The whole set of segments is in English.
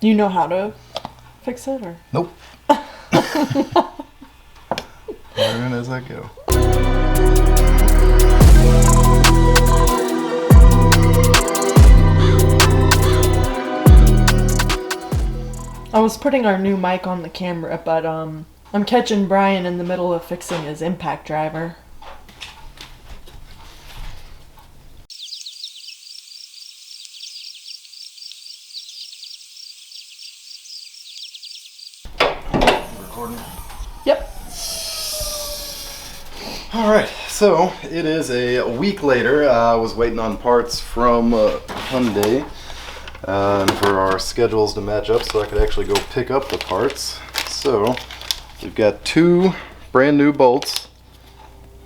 Do you know how to fix it, or? Nope. Learning as I go. I was putting our new mic on the camera, but I'm catching Brian in the middle of fixing his impact driver. Recording? Yep. Alright, so it is a week later. I was waiting on parts from Hyundai and for our schedules to match up so I could actually go pick up the parts. So we've got 2 brand new bolts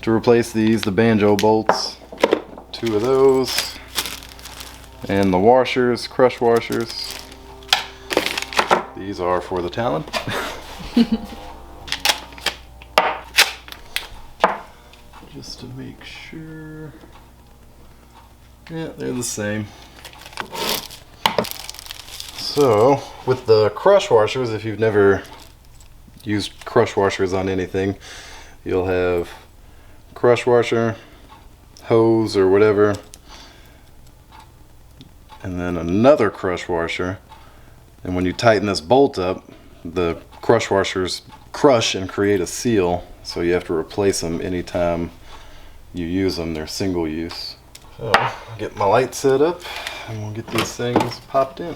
to replace these, the banjo bolts. 2 of those. And the washers, crush washers. These are for the Talon. Just to make sure. Yeah, they're the same. So, with the crush washers, if you've never used crush washers on anything, you'll have crush washer, hose or whatever, and then another crush washer. And when you tighten this bolt up, the crush washers crush and create a seal, so you have to replace them anytime you use them. They're single use. So, I'll get my light set up and we'll get these things popped in.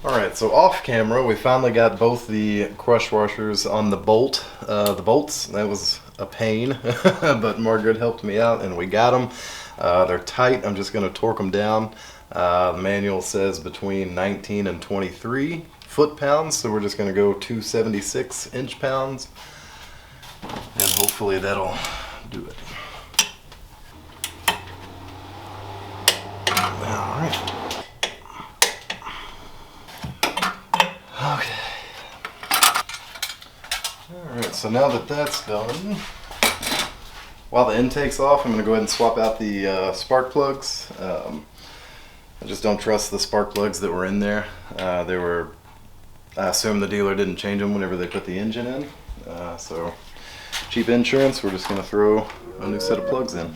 Alright, so off camera we finally got both the crush washers on the bolts. That was a pain, but Margaret helped me out and we got them. They're tight. I'm just going to torque them down. The manual says between 19 and 23 foot-pounds, so we're just going to go 276 inch-pounds, and hopefully that'll do it. Alright. Okay. Alright, so now that that's done, while the intake's off, I'm going to go ahead and swap out the spark plugs. I just don't trust the spark plugs that were in there. I assume the dealer didn't change them whenever they put the engine in. So cheap insurance, we're just going to throw a new set of plugs in.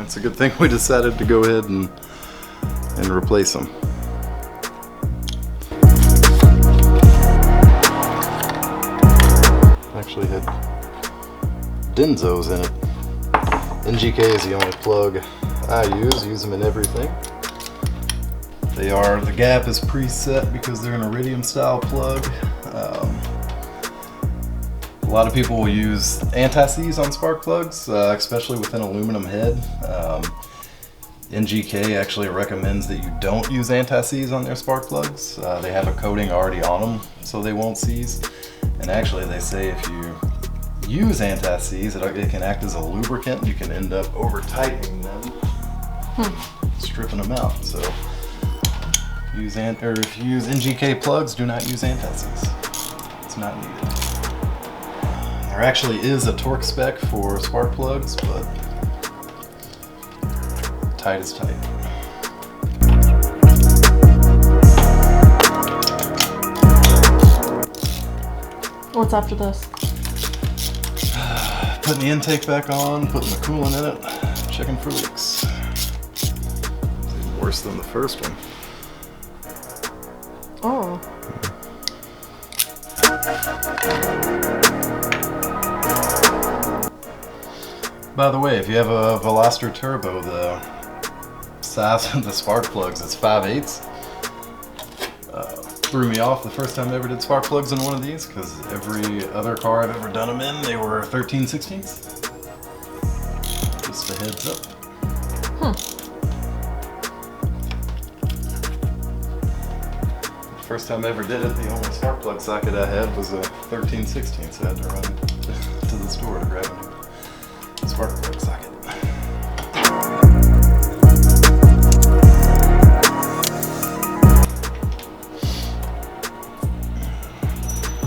It's a good thing we decided to go ahead and replace them. Actually had Denzos in it. NGK is the only plug I use them in everything. The gap is preset because they're an iridium style plug. A lot of people will use anti-seize on spark plugs, especially with an aluminum head. NGK actually recommends that you don't use anti-seize on their spark plugs. They have a coating already on them so they won't seize. And actually they say if you use anti-seize, it can act as a lubricant. You can end up over-tightening them, stripping them out. So if you use NGK plugs, do not use anti-seize. It's not needed. There actually is a torque spec for spark plugs, but tight is tight. What's after this? Putting the intake back on, putting the coolant in it, checking for leaks. It's even worse than the first one. Oh. By the way, if you have a Veloster Turbo, the size of the spark plugs is 5/8. threw me off the first time I ever did spark plugs in one of these, because every other car I've ever done them in, they were 13/16. Just a heads up. First time I ever did it, the only spark plug socket I had was a 13/16, so I had to run to the store to grab a new spark plug socket.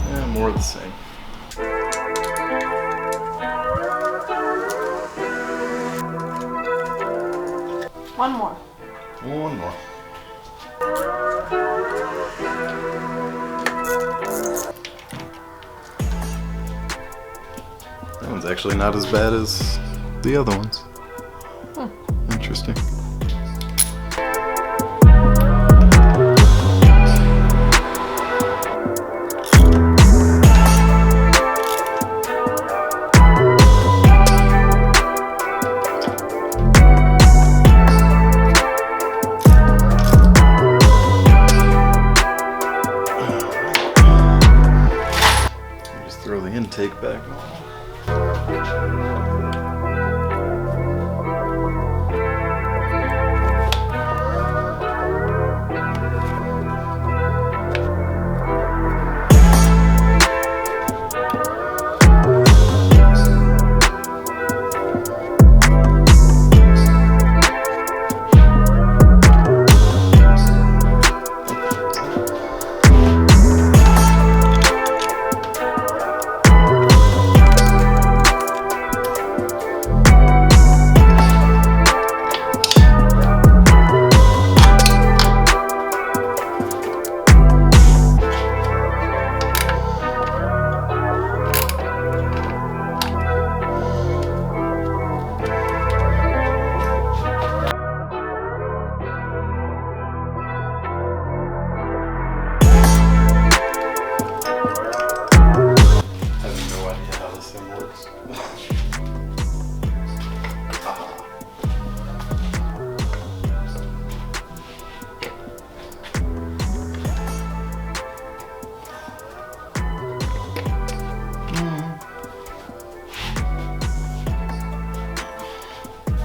Yeah, more of the same. One more. One more. That one's actually not as bad as the other ones. Interesting. Just throw the intake back on.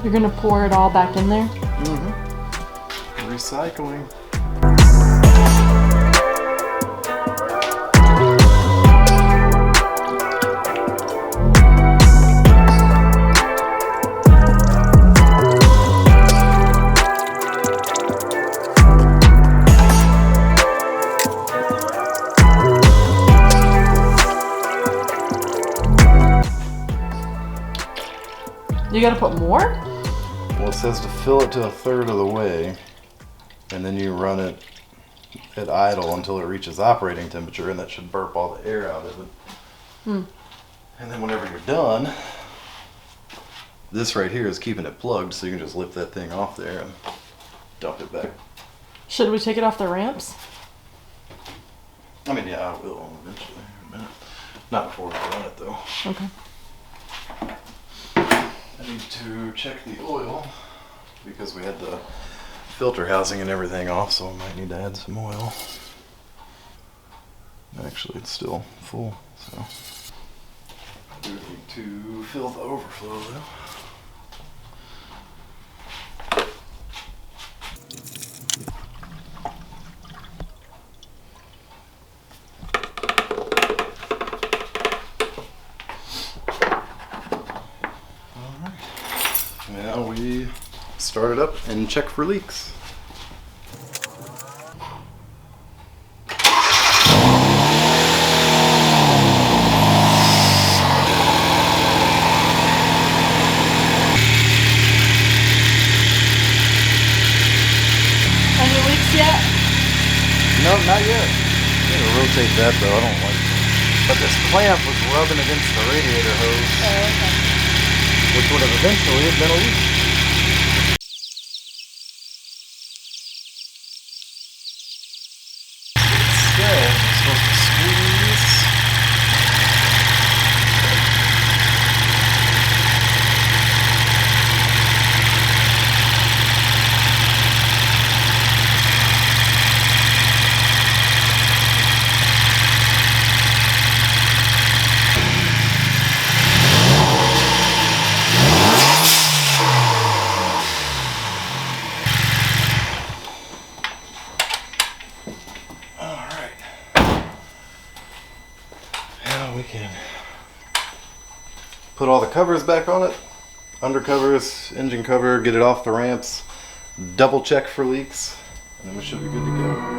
You're gonna pour it all back in there? Mm-hmm. Recycling. You gotta put more? Well, it says to fill it to a third of the way, and then you run it at idle until it reaches operating temperature, and that should burp all the air out of it. And then whenever you're done, this right here is keeping it plugged, so you can just lift that thing off there and dump it back. Should we take it off the ramps? I mean, yeah, I will eventually in a minute. Not before we run it, though. Okay. I need to check the oil because we had the filter housing and everything off, so I might need to add some oil. Actually, it's still full, so I do need to fill the overflow though. Now we start it up and check for leaks. Any leaks yet? No, not yet. I'm gonna rotate that though, I don't like it. But this clamp was rubbing against the radiator hose. Oh, okay. Which would have eventually been a leak. Instead, I'm supposed to squeeze. we can put all the covers back on it. Undercovers, engine cover, get it off the ramps, double check for leaks, and then we should be good to go.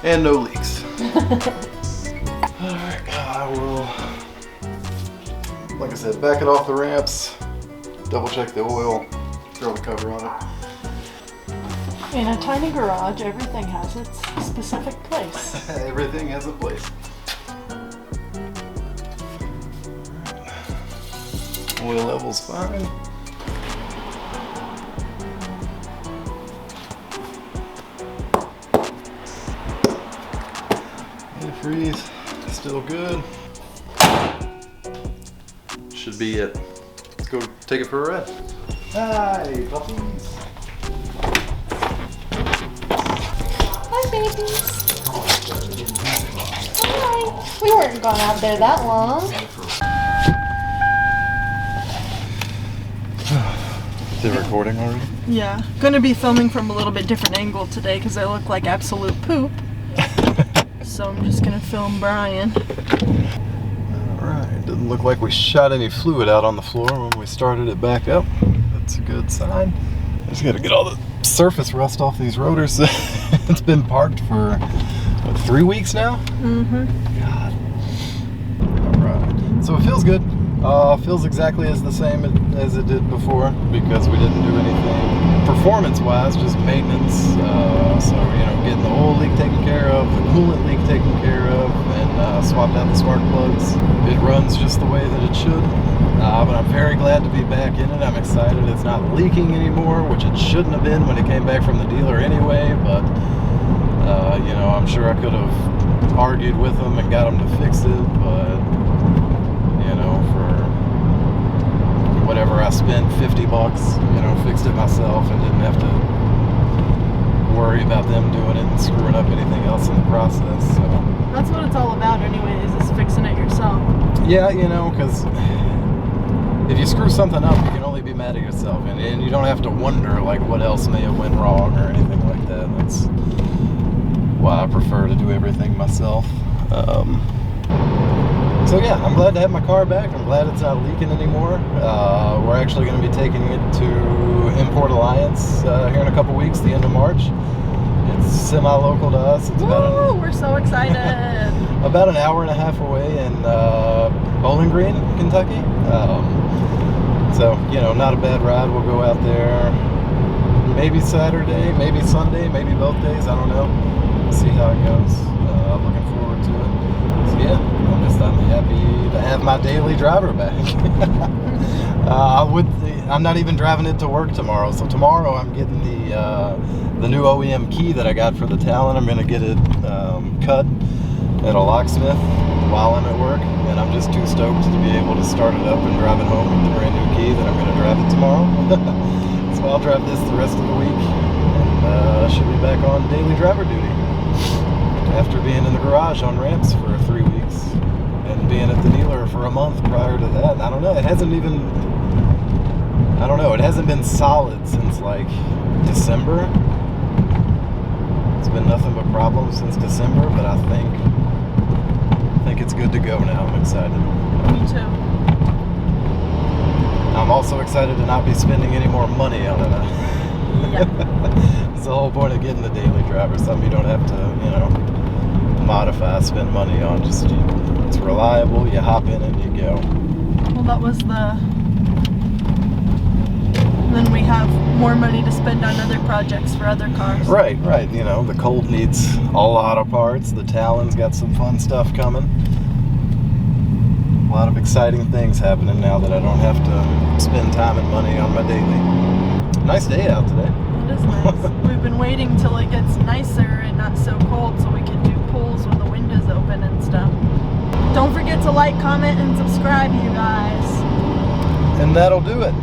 And no leaks. Alright, I will, like I said, back it off the ramps, double check the oil, throw the cover on it. In a tiny garage, everything has its specific place. Everything has a place. Right. Oil level's fine. Antifreeze, still good. Should be it. Let's go take it for a ride. Hi, puppies. Hi, babies. Hi. We weren't gone out there that long. Is it recording already? Yeah, gonna be filming from a little bit different angle today because I look like absolute poop. So I'm just gonna film Brian. Alright, doesn't look like we shot any fluid out on the floor when we started it back up. That's a good sign. I just gotta get all the surface rust off these rotors. It's been parked for, what, 3 weeks now? Mm-hmm. God. Alright, so it feels good. Feels exactly as the same as it did before because we didn't do anything performance-wise, just maintenance. So, you know, getting the oil leak taken care of, the coolant leak taken care of, and swapped out the spark plugs. It runs just the way that it should. But I'm very glad to be back in it. I'm excited it's not leaking anymore, which it shouldn't have been when it came back from the dealer anyway, but, you know, I'm sure I could have argued with them and got them to fix it, but, you know, for whatever I spent, 50 bucks, you know, fixed it myself and didn't have to worry about them doing it and screwing up anything else in the process. So That's what it's all about anyways, is fixing it yourself. yeah, you know, because if you screw something up, you can only be mad at yourself, and you don't have to wonder like what else may have went wrong or anything like that. That's why I prefer to do everything myself. So yeah, I'm glad to have my car back. I'm glad it's not leaking anymore. We're actually going to be taking it to Import Alliance here in a couple weeks, the end of March. It's semi-local to us. It's Woo! We're so excited. about an hour and a half away in Bowling Green, Kentucky. So, you know, not a bad ride. We'll go out there maybe Saturday, maybe Sunday, maybe both days. I don't know. See how it goes. Looking forward to it. So yeah, I'm happy to have my daily driver back. I'm not even driving it to work tomorrow. So tomorrow I'm getting the new OEM key that I got for the Talon. I'm gonna get it cut at a locksmith while I'm at work, and I'm just too stoked to be able to start it up and drive it home with the brand new key that I'm gonna drive it tomorrow. So I'll drive this the rest of the week, and should be back on daily driver duty after being in the garage on ramps for 3 weeks and being at the dealer for a month prior to that. I don't know, it hasn't been solid since like December, It's been nothing but problems since December, but I think it's good to go now. I'm excited. Me too. I'm also excited to not be spending any more money on it. Yeah. It's the whole point of getting the daily driver, something you don't have to, modify, spend money on. Just it's reliable, you hop in and you go. Well, that was then we have more money to spend on other projects for other cars. Right. The Colt needs all auto parts. The Talon's got some fun stuff coming. A lot of exciting things happening now that I don't have to spend time and money on my daily. Nice day out today. It is nice. We've been waiting till it gets nicer and not so cold so we can do pulls when the wind is open and stuff. Don't forget to like, comment, and subscribe, you guys. And that'll do it.